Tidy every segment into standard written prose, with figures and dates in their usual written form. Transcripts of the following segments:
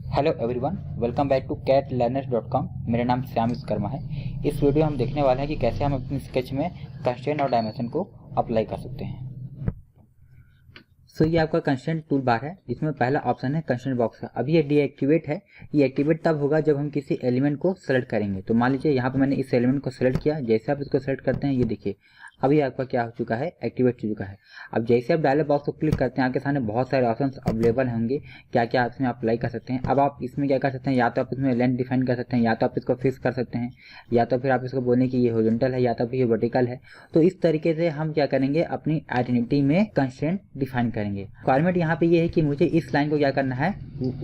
Hello everyone, welcome back to catlearners.com। मेरा नाम श्याम विश्वकर्मा है। इस वीडियो हम देखने वाले हैं कि कैसे हम अपने स्केच में कंस्ट्रेंट और डायमेंशन को अप्लाई कर सकते हैं। ये आपका कंस्ट्रेंट टूल बार है, जिसमें पहला ऑप्शन है कंस्ट्रेंट बॉक्स का। अभी ये डीएक्टिवेट है। ये एक्टिवेट तब होगा जब हम किसी एलिमेंट को सेलेक्ट करेंगे। तो मान लीजिए यहाँ पे मैंने इस एलिमेंट को सेलेक्ट किया। जैसे आप इसको सेलेक्ट करते हैं, ये देखिए अभी आपका क्या हो चुका है, एक्टिवेट हो चुका है। अब जैसे आप डायलॉग बॉक्स को क्लिक करते हैं, आपके सामने बहुत सारे ऑप्शंस अवेलेबल होंगे, क्या क्या आप इसमें अप्लाई कर सकते हैं। अब आप इसमें क्या कर सकते हैं, या तो आप इसमें लेंथ डिफाइन कर सकते हैं, या तो आप इसको फिक्स कर सकते हैं, या तो फिर आप इसको बोलें कि ये हॉरिजॉन्टल है या तो फिर ये वर्टिकल है। तो इस तरीके से हम क्या करेंगे, अपनी आइडेंटिटी में कंस्ट्रेंट डिफाइन करेंगे। रिक्वायरमेंट यहाँ पे ये है कि मुझे इस लाइन को क्या करना है,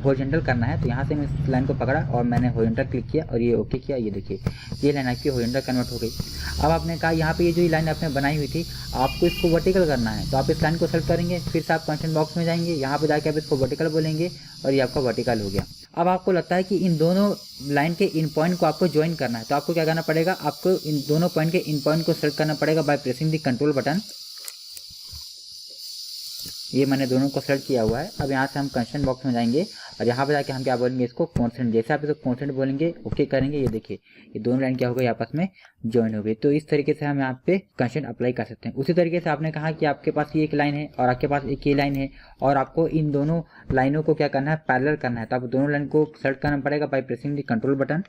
हॉरिजॉन्टल करना है। तो यहाँ से मैं इस लाइन को पकड़ा और मैंने हॉरिजॉन्टल क्लिक किया और ये ओके किया। ये देखिए ये लाइन आपकी हॉरिजॉन्टल कन्वर्ट हो गई। अब आपने कहा यहाँ पे ये जो लाइन आपने बनाई हुई थी, आपको इसको वर्टिकल करना है। तो आप इस लाइन को सेलेक्ट करेंगे, फिर से आप कंस्ट्रेंट बॉक्स में जाएंगे, यहाँ पे जाके आप इसको वर्टिकल बोलेंगे और ये आपका वर्टिकल हो गया। अब आपको लगता है कि इन दोनों लाइन के इन पॉइंट को आपको ज्वाइन करना है, तो आपको क्या करना पड़ेगा, आपको इन दोनों पॉइंट के इन पॉइंट को सेलेक्ट करना पड़ेगा by pressing the control button. ये मैंने दोनों को सेलेक्ट किया हुआ है। अब यहाँ से हम कंस्ट्रेंट बॉक्स में जाएंगे और यहाँ पे जाके हम क्या बोलेंगे, इसको कॉन्स्टेंट। जैसे आप इसको कॉन्स्टेंट बोलेंगे, ओके करेंगे, ये देखिए ये दोनों लाइन क्या हो गई, आपस में ज्वाइन हो गई। तो इस तरीके से हम यहाँ पे कंस्ट्रेंट अप्लाई कर सकते हैं। उसी तरीके से आपने कहा कि आपके पास ये एक लाइन है और आपके पास एक ये लाइन है और आपको इन दोनों लाइनों को क्या करना है, पैरेलल करना है। तो आपको दोनों लाइन को सेलेक्ट करना पड़ेगा by pressing the control button.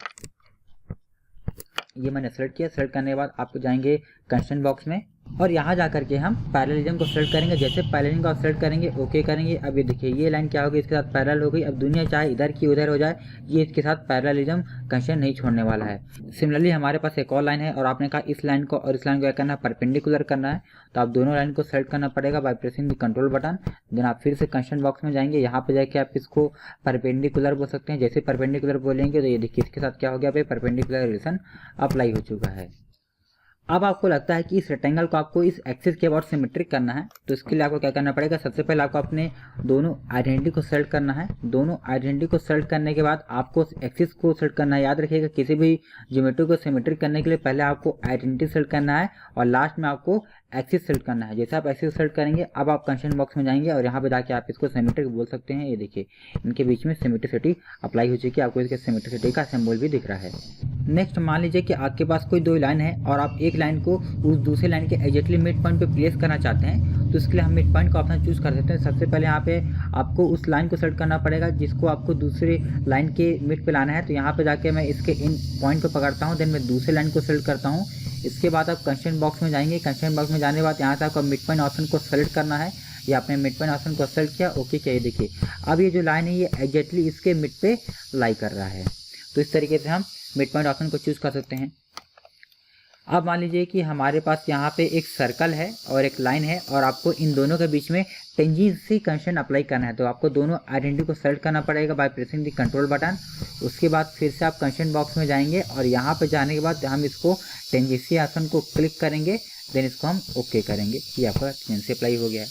ये मैंने सेलेक्ट किया। सेलेक्ट करने के बाद आपको जाएंगे कंस्ट्रेंट बॉक्स में और यहाँ जा करके हम पैरेललिज्म को सेलेक्ट करेंगे। जैसे पैरेललिज्म को सेलेक्ट करेंगे, ओके करेंगे। अब ये देखिए ये लाइन क्या होगी, इसके साथ पैरेलल हो गई। अब दुनिया चाहे इधर की उधर हो जाए, ये इसके साथ पैरेललिज्म कंस्ट्रेंट नहीं छोड़ने वाला है। सिमिलरली हमारे पास एक और लाइन है और आपने कहा इस लाइन को और इस लाइन को क्या करना है, परपेंडिकुलर करना है। तो आप दोनों लाइन को सेलेक्ट करना पड़ेगा by pressing the control button. Then आप फिर से कंस्ट्रेंट बॉक्स में जाएंगे, यहाँ पे जाके आप इसको परपेंडिकुलर बोल सकते हैं। जैसे परपेंडिकुलर बोलेंगे तो ये देखिए इसके साथ क्या हो गया, परपेंडिकुलर रिलेशन अप्लाई हो चुका है। अब आपको लगता है कि इस रेक्टेंगल को आपको इस एक्सिस के अबाउट सिमेट्रिक करना है, तो इसके लिए आपको क्या करना पड़ेगा, सबसे पहले आपको अपने दोनों आइडेंटिटी को सेलेक्ट करना है। दोनों आइडेंटिटी को सेलेक्ट करने के बाद आपको एक्सिस को सेलेक्ट करना है। याद रखिएगा, किसी भी ज्योमेट्री को सिमेट्रिक करने के लिए पहले आपको आइडेंटिटी सेलेक्ट करना है और लास्ट में आपको एक्सिस सेलेक्ट करना है। जैसे आप एक्सिस सेलेक्ट करेंगे, अब आप कंस्ट्रेंट बॉक्स में जाएंगे और यहाँ पे जाके आप इसको सिमेट्रिक बोल सकते हैं। ये देखिए इनके बीच में सिमेट्रिसिटी अप्लाई हो चुकी है, आपको इसके सिमेट्रिसिटी का सिंबल भी दिख रहा है। नेक्स्ट मान लीजिए कि आपके पास कोई दो लाइन है और आप एक लाइन को उस दूसरे लाइन के एग्जैक्टली मिड पॉइंट पे प्लेस करना चाहते हैं। तो इसके लिए हम मिड पॉइंट का ऑप्शन चूज कर सकते हैं। सबसे पहले यहाँ पे आपको उस लाइन को सेलेक्ट करना पड़ेगा जिसको आपको दूसरे लाइन के मिड पे लाना है। तो यहाँ पे जाके मैं इसके इन पॉइंट को पकड़ता हूँ, देन मैं दूसरे लाइन को सेलेक्ट करता हूँ। इसके बाद आप कंस्ट्रेंट बॉक्स में जाएंगे। कंस्ट्रेंट बॉक्स में जाने के बाद यहाँ से आपको मिड पॉइंट ऑप्शन को सेलेक्ट करना है। या आपने मिड पॉइंट ऑप्शन को सेलेक्ट किया, ओके किया। ये देखिए अब ये जो लाइन है ये एग्जैक्टली इसके मिड पे लाई कर रहा है। तो इस तरीके से हम मिड पॉइंट ऑप्शन को चूज कर सकते हैं। अब मान लीजिए कि हमारे पास यहाँ पे एक सर्कल है और एक लाइन है और आपको इन दोनों के बीच में टेंजेंसी कंस्ट्रेंट अप्लाई करना है। तो आपको दोनों आइडेंटिटी को सेलेक्ट करना पड़ेगा by pressing the control button. उसके बाद फिर से आप कंस्ट्रेंट बॉक्स में जाएंगे और यहाँ पे जाने के बाद हम इसको टेंजेंसी ऑप्शन को क्लिक करेंगे, देन इसको हम ओके करेंगे। ये आपका टेंजेंसी अप्लाई हो गया है।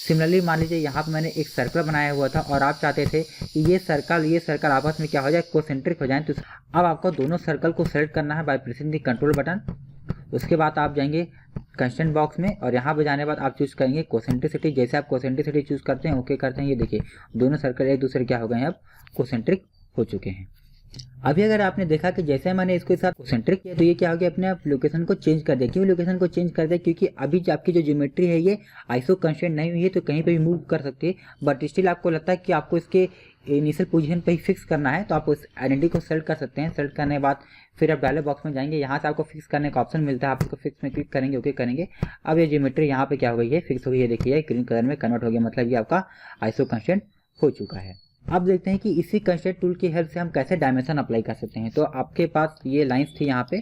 सिमिलरली मान लीजिए यहाँ पे मैंने एक सर्कल बनाया हुआ था और आप चाहते थे कि ये सर्कल आपस में क्या हो जाए, कोसेंट्रिक हो जाए। तो अब आपको दोनों सर्कल को सेलेक्ट करना है bye pressing the control button. उसके बाद आप जाएंगे कंस्ट्रेंट बॉक्स में और यहाँ पे जाने के बाद आप चूज करेंगे कोसेंट्रिसिटी। जैसे आप कोसेंट्रिसिटी चूज करते हैं, ओके करते हैं, ये देखिए दोनों सर्कल एक दूसरे क्या हो गए हैं, अब कोसेंट्रिक हो चुके हैं। अभी अगर आपने देखा कि जैसे मैंने इसके साथ कोसेंट्रिक किया तो ये क्या हो गया, अपने आप लोकेशन को चेंज कर दिया। क्यों लोकेशन को चेंज कर दिया, क्योंकि अभी जो आपकी जो ज्योमेट्री है ये आइसो कंस्ट्रेंट नहीं हुई है, तो कहीं पे भी मूव कर सकती है। बट स्टिल आपको लगता है कि आपको इसके इनिशियल पोजीशन पे ही फिक्स करना है, तो आप उस आइडेंटिटी को सेलेक्ट कर सकते हैं। सेलेक्ट करने के बाद फिर आप डायलॉग बॉक्स में जाएंगे, यहाँ से आपको फिक्स करने का ऑप्शन मिलता है। आप इसको फिक्स में क्लिक करेंगे, ओके करेंगे। अब ये ज्योमेट्री यहाँ पे क्या हो गई है, फिक्स हो गई है। देखिए ग्रीन कलर में कन्वर्ट हो गया, मतलब ये आपका आइसो कंस्ट्रेंट हो चुका है। अब देखते हैं कि इसी कंस्ट्रेंट टूल की हेल्प से हम कैसे डायमेंशन अप्लाई कर सकते हैं। तो आपके पास ये लाइंस थी यहाँ पे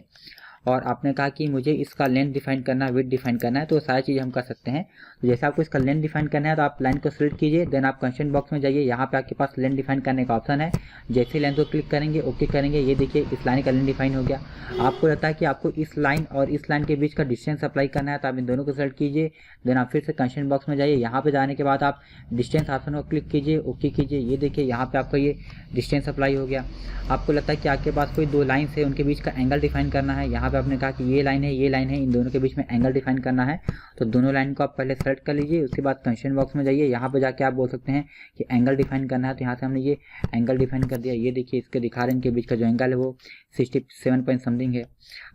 और आपने कहा कि मुझे इसका लेंथ डिफाइन करना है, विड्थ डिफाइन करना है, तो सारी चीज़ हम कर सकते हैं। तो जैसे आपको इसका लेंथ डिफाइन करना है तो आप लाइन को सिलेक्ट कीजिए, देन आप कंस्ट्रेंट बॉक्स में जाइए, यहाँ पे आपके पास लेंथ डिफाइन करने का ऑप्शन है। जैसे लेंथ को क्लिक करेंगे, ओके करेंगे, ये देखिए इस लाइन का लेंथ डिफाइन हो गया। आपको लगता है कि आपको इस लाइन और इस लाइन के बीच का डिस्टेंस अप्लाई करना है, तो आप इन दोनों को सेलेक्ट कीजिए, देन आप फिर से कंस्ट्रेंट बॉक्स में जाइए। यहाँ पे जाने के बाद आप डिस्टेंस ऑप्शन को क्लिक कीजिए, ओके कीजिए, ये देखिए यहाँ पे आपका ये डिस्टेंस अप्लाई हो गया। आपको लगता है कि आपके पास कोई दो लाइन है, उनके बीच का एंगल डिफाइन करना है, यहाँ पे आपने कहा कि ये लाइन है, ये लाइन है, इन दोनों के बीच में एंगल डिफाइन करना है। तो दोनों लाइन को आप पहले सेलेक्ट कर लीजिए, उसके बाद कंस्ट्रेंट बॉक्स में जाइए, यहाँ पे जाके आप बोल सकते हैं कि एंगल डिफाइन करना है। तो यहाँ से हमने ये एंगल डिफाइन कर दिया। ये देखिए इसके दिखा रहे हैं इनके बीच का जो एंगल है वो 67 पॉइंट समथिंग है।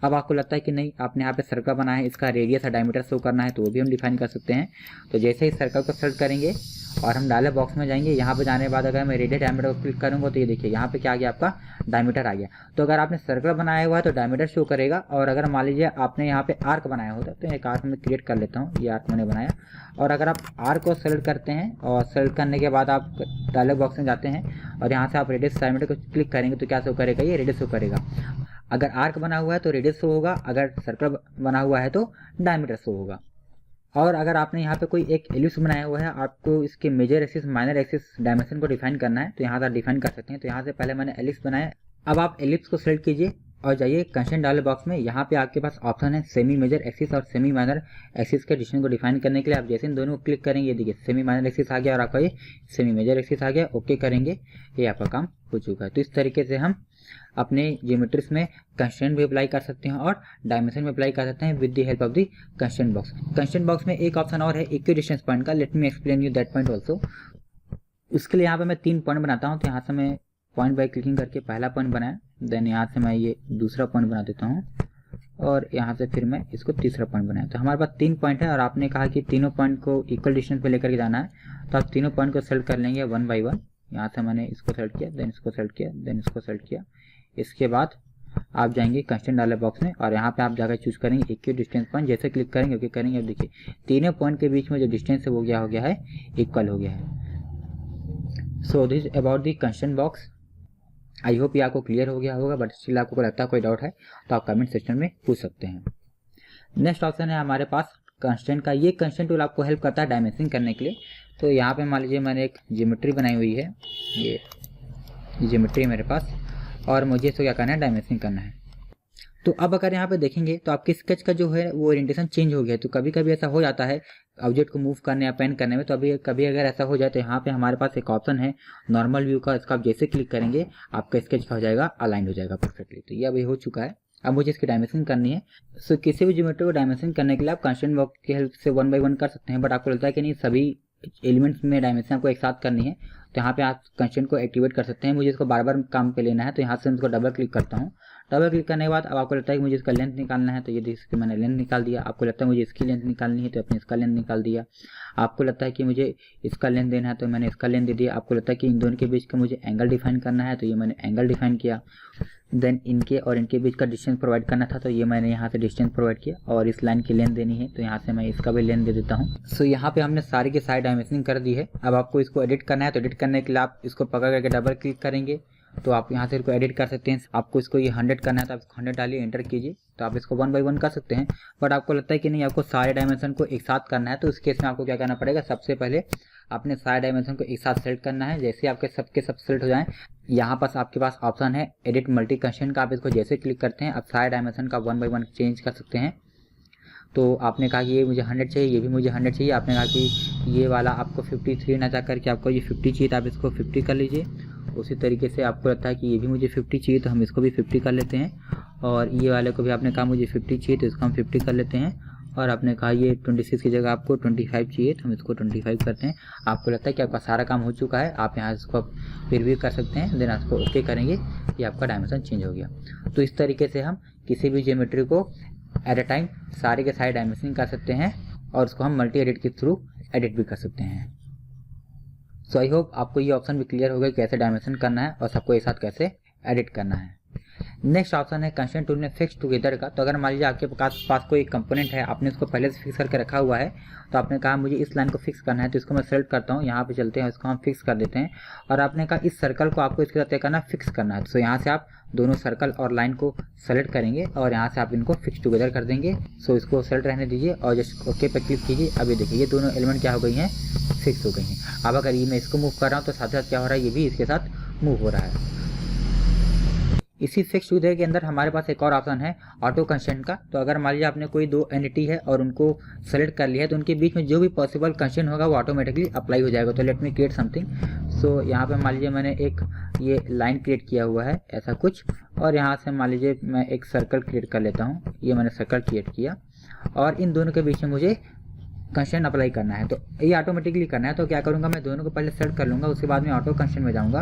अब आपको लगता है कि नहीं, आपने यहाँ पे सर्कल बनाया है, इसका रेडियस और डायमीटर शो करना है, तो वो भी हम डिफाइन कर सकते हैं। तो जैसे ही सर्कल को सेलेक्ट करेंगे और हम डायलॉग बॉक्स में जाएंगे, यहाँ पे जाने के बाद अगर मैं रेडियस डायमीटर को क्लिक करूँगा तो ये देखिए यहाँ पे क्या आ गया, आपका डायमीटर आ गया। तो अगर आपने सर्कल बनाया हुआ है तो डायमीटर शो करेगा, और अगर मान लीजिए आपने यहाँ पे आर्क बनाया होता तो एक आर्क मैं क्रिएट कर लेता हूँ, ये आर्क मैंने बनाया। और अगर आप आर्क को सेलेक्ट करते हैं और सेलेक्ट करने के बाद आप डायलॉग बॉक्स में जाते हैं और यहाँ से आप रेडियस डायमीटर को क्लिक करेंगे तो क्या शो करेगा, ये रेडियस शो करेगा। अगर आर्क बना हुआ है तो रेडियस शो होगा, अगर सर्कल बना हुआ है तो डायमीटर शो होगा। और अगर आपने यहाँ पे कोई एक एलिप्स बनाया हुआ है, आपको इसके major axis minor axis dimension को डिफाइन करना है, तो यहाँ से डिफाइन कर सकते हैं। तो यहाँ से पहले मैंने एलिप्स बनाया। अब आप एलिप्स को सेलेक्ट कीजिए और जाइए कंस्ट्रेंट डायलॉग बॉक्स में। यहाँ पे आपके पास ऑप्शन है सेमी मेजर एक्सिस और सेमी माइनर एक्सिस के डिस्टेंस को डिफाइन करने के लिए। आप जैसे इन दोनों को क्लिक करेंगे, देखिए सेमी माइनर एक्सिस आ गया और आपका ये सेमी मेजर एक्सिस आ गया। ओके करेंगे, ये आपका काम हो चुका है। तो इस तरीके से हम अपने ज्योमेट्रिक्स में कंस्ट्रेंट भी अप्लाई कर सकते हैं और डायमेंशन भी अप्लाई कर सकते हैं with the help of the constraint box. Constraint box में एक ऑप्शन और है इक्वी डिस्टेंस पॉइंट का। Let me explain you that point also. उसके लिए यहाँ पे मैं 3 पॉइंट बनाता हूँ। तो यहाँ से मैं पॉइंट बाय क्लिकिंग करके पहला पॉइंट बनाया, देन यहाँ से मैं ये दूसरा पॉइंट बना देता हूँ और यहाँ से फिर मैं इसको तीसरा पॉइंट बनाया। तो हमारे पास 3 पॉइंट है और आपने कहा कि तीनों पॉइंट को इक्वल डिस्टेंस पे लेकर के जाना है। तो आप तीनों पॉइंट को सेलेक्ट कर लेंगे 1 बाय 1। यहाँ से मैंने इसको सेलेक्ट किया, देन इसको सेलेक्ट किया, देन इसको सेलेक्ट किया। इसके बाद आप जाएंगे कंस्ट्रेंट डायलॉग बॉक्स में और यहाँ पे आप जाकर चूज करेंगे इक्वल डिस्टेंस पॉइंट। जैसे क्लिक करेंगे ओके करेंगे, अब देखिए तीनों पॉइंट के बीच में जो डिस्टेंस है वो क्या हो गया है, इक्वल हो गया है। So this about the constraint box. I hope ये आपको क्लियर हो गया होगा, बट स्टिल आपको लगता है कोई डाउट है तो आप कमेंट सेक्शन में पूछ सकते हैं। नेक्स्ट ऑप्शन है हमारे पास कंस्ट्रेंट का। ये कंस्ट्रेंट टूल आपको हेल्प करता है डायमेंशनिंग करने के लिए। तो यहाँ पे मान लीजिए मैंने एक ज्योमेट्री बनाई हुई है, ये ज्योमेट्री मेरे पास, और मुझे इसको क्या करना है, डायमेंशनिंग करना है। तो अब अगर यहाँ पे देखेंगे तो आपके स्केच का जो है वो ओरिएंटेशन चेंज हो गया है। तो कभी कभी ऐसा हो जाता है ऑब्जेक्ट को मूव करने या पेन करने में। तो अभी कभी अगर ऐसा हो जाए तो यहाँ पे हमारे पास एक ऑप्शन है नॉर्मल व्यू का। इसका आप जैसे क्लिक करेंगे आपका स्केच का हो जाएगा, अलाइन हो जाएगा परफेक्टली। तो ये अभी हो चुका है। अब मुझे इसकी डायमेंशन करनी है। सो किसी भी ज्योमेट्री को डायमेंशन करने के लिए आप कंस्ट्रेंट बॉक्स की हेल्प से 1 बाय 1 कर सकते हैं, बट आपको लगता है कि नहीं सभी एलिमेंट्स में डायमेंशन आपको एक साथ करनी है, तो यहाँ पे आप कंस्ट्रेंट को एक्टिवेट कर सकते हैं। मुझे इसको बार बार काम पे लेना है, तो यहाँ से मैं इसको डबल क्लिक करता हूँ। डबल क्लिक करने के बाद अब आपको लगता है कि मुझे इसका लेंथ निकालना है, तो ये देखिए मैंने लेंथ निकाल दिया। आपको लगता है मुझे इसकी लेंथ निकालनी है, तो आपने इसका लेंथ निकाल दिया। आपको लगता है कि मुझे इसका लेंथ देना है, तो मैंने इसका लेंथ दे दिया। आपको लगता है कि इन दोनों के बीच का मुझे एंगल डिफाइन करना है, तो ये मैंने एंगल डिफाइन किया। देन इनके और इनके बीच का डिस्टेंस प्रोवाइड करना था, तो ये मैंने यहाँ से डिस्टेंस प्रोवाइड किया। और इस लाइन की लेंथ देनी है, तो यहाँ से मैं इसका भी लेंथ दे देता हूँ। सो यहाँ पे हमने सारी की सारी डायमेंशनिंग कर दी है। अब आपको इसको एडिट करना है, तो एडिट करने के लिए आप इसको पकड़ करके डबल क्लिक करेंगे तो आप यहाँ से इसको एडिट कर सकते हैं। आपको इसको ये 100 करना है तो आप 100 डालिए, एंटर कीजिए, तो आप इसको 1 बाय 1 कर सकते हैं। बट आपको लगता है कि नहीं आपको सारे डायमेंशन को एक साथ करना है, तो इस केस में आपको क्या करना पड़ेगा, सबसे पहले आपने सारे डायमेंशन को एक साथ सेलेक्ट करना है। जैसे आपके सबके सब सेलेक्ट हो जाएं, यहाँ पास आपके पास ऑप्शन है एडिट मल्टी कंस्ट्रेंट का। आप इसको जैसे क्लिक करते हैं आप सारे डायमेंशन का 1 बाय 1 चेंज कर सकते हैं। तो आपने कहा कि ये मुझे 100 चाहिए, ये भी मुझे 100 चाहिए। आपने कहा कि ये वाला आपको 53 ना जा करके आपको ये 50 चाहिए, तो आप इसको 50 कर लीजिए। उसी तरीके से आपको लगता है कि ये भी मुझे 50 चाहिए, तो हम इसको भी 50 कर लेते हैं। और ये वाले को भी आपने कहा मुझे 50 चाहिए, तो इसको हम 50 कर लेते हैं। और आपने कहा ये 26 की जगह आपको 25 चाहिए, तो हम इसको 25 करते हैं। आपको लगता है कि आपका सारा काम हो चुका है, आप यहाँ इसको फिर भी कर सकते हैं। देन आपको ओके करेंगे, ये आपका डायमेंशन चेंज हो गया। तो इस तरीके से हम किसी भी ज्योमेट्री को एट अ टाइम सारे के सारे डायमेंशनिंग कर सकते हैं और उसको हम मल्टी एडिट के थ्रू एडिट भी कर सकते हैं। सो आई होप आपको ये ऑप्शन भी क्लियर हो गया कैसे डायमेंशन करना है और सबको एक साथ कैसे एडिट करना है। नेक्स्ट ऑप्शन है कंस्ट्रेंट टूल में फिक्स टुगेदर का। तो अगर मान लीजिए आपके पास कोई कंपोनेंट है, आपने उसको पहले से फिक्स करके रखा हुआ है, तो आपने कहा मुझे इस लाइन को फिक्स करना है, तो इसको मैं सेलेक्ट करता हूँ। यहाँ पे चलते हैं, इसको हम फिक्स कर देते हैं। और आपने कहा इस सर्कल को आपको इसके साथ क्या करना है, फिक्स करना है। सो यहाँ से आप दोनों सर्कल और लाइन को सेलेक्ट करेंगे और यहाँ से आप इनको फिक्स टुगेदर कर देंगे। सो इसको सेलेक्ट रहने दीजिए और जस्ट ओके पे क्लिक कीजिए। अभी देखिए ये दोनों एलिमेंट क्या हो गई हैं, फिक्स हो गई हैं। अब अगर ये मैं इसको मूव कर रहा हूँ तो साथ साथ क्या हो रहा है, ये भी इसके साथ मूव हो रहा है। इसी फिक्स टुगेदर के अंदर हमारे पास एक और ऑप्शन है ऑटो कंस्ट्रेंट का। तो अगर मान लीजिए आपने कोई 2 एंटिटी है और उनको सेलेक्ट कर लिया है, तो उनके बीच में जो भी पॉसिबल कंस्ट्रेंट होगा वो ऑटोमेटिकली अप्लाई हो जाएगा। तो लेट मी क्रिएट समथिंग। सो यहाँ पे मान लीजिए मैंने एक ये लाइन क्रिएट किया हुआ है ऐसा कुछ, और यहाँ से मान लीजिए मैं एक सर्कल क्रिएट कर लेता हूँ। ये मैंने सर्कल क्रिएट किया और इन दोनों के बीच में मुझे कंस्ट्रेंट अप्लाई करना है। तो ये ऑटोमेटिकली करना है, तो क्या करूँगा मैं दोनों को पहले सेलेक्ट कर लूँगा, उसके बाद में ऑटो कंस्ट्रेंट में जाऊँगा।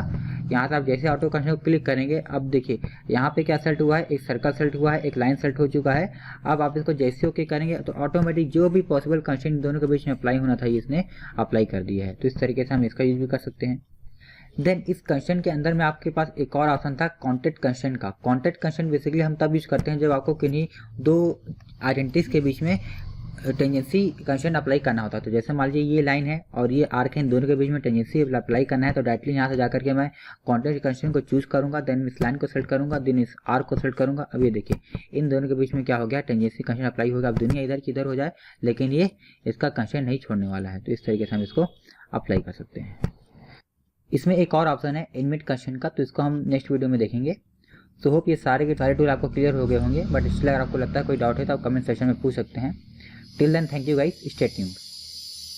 यहाँ से आप जैसे ऑटो कंस्ट्रेंट को क्लिक करेंगे, अब देखिए यहाँ पे क्या सेलेक्ट हुआ है, एक सर्कल सेलेक्ट हुआ है, एक लाइन सेलेक्ट हो चुका है। अब आप इसको जैसे ओके करेंगे तो ऑटोमेटिक जो भी पॉसिबल कंस्ट्रेंट दोनों के बीच में अप्लाई होना था इसने अप्लाई कर दिया है। तो इस तरीके से हम इसका यूज भी कर सकते हैं। देन इस कंस्ट्रेंट के अंदर में आपके पास एक और ऑप्शन था कॉन्टेक्ट कंस्ट्रेंट का। कॉन्टेक्ट कंस्ट्रेंट बेसिकली हम तब यूज करते हैं जब आपको किन्हीं दो आइडेंटिटीज के बीच में टेंजेंसी कंस्ट्रेंट अप्लाई करना होता है। तो जैसे मान लीजिए ये लाइन है और ये आर्क है, इन दोनों के बीच में टेंजेंसी अप्लाई करना है, तो डायरेक्टली यहाँ से जाकर के मैं कॉन्टेक्ट कंस्ट्रेंट को चूज करूंगा, देन इस लाइन को सेलेक्ट करूंगा, देन इस आर्क को सेलेक्ट करूंगा। अब ये देखिए इन दोनों के बीच में क्या हो गया, टेंजेंसी कंस्ट्रेंट अप्लाई होगा। अब दुनिया इधर की इधर हो जाए लेकिन ये इसका कंस्ट्रेंट नहीं छोड़ने वाला है। तो इस तरीके से हम इसको अप्लाई कर सकते हैं। इसमें एक और ऑप्शन है इनमिट कंस्ट्रेंट का, तो इसको हम नेक्स्ट वीडियो में देखेंगे। सो होप ये सारे के सारे टूल आपको क्लियर हो गए होंगे, बट इसलिए अगर आपको लगता है कोई डाउट है तो आप कमेंट सेक्शन में पूछ सकते हैं। Till then thank you guys, stay tuned.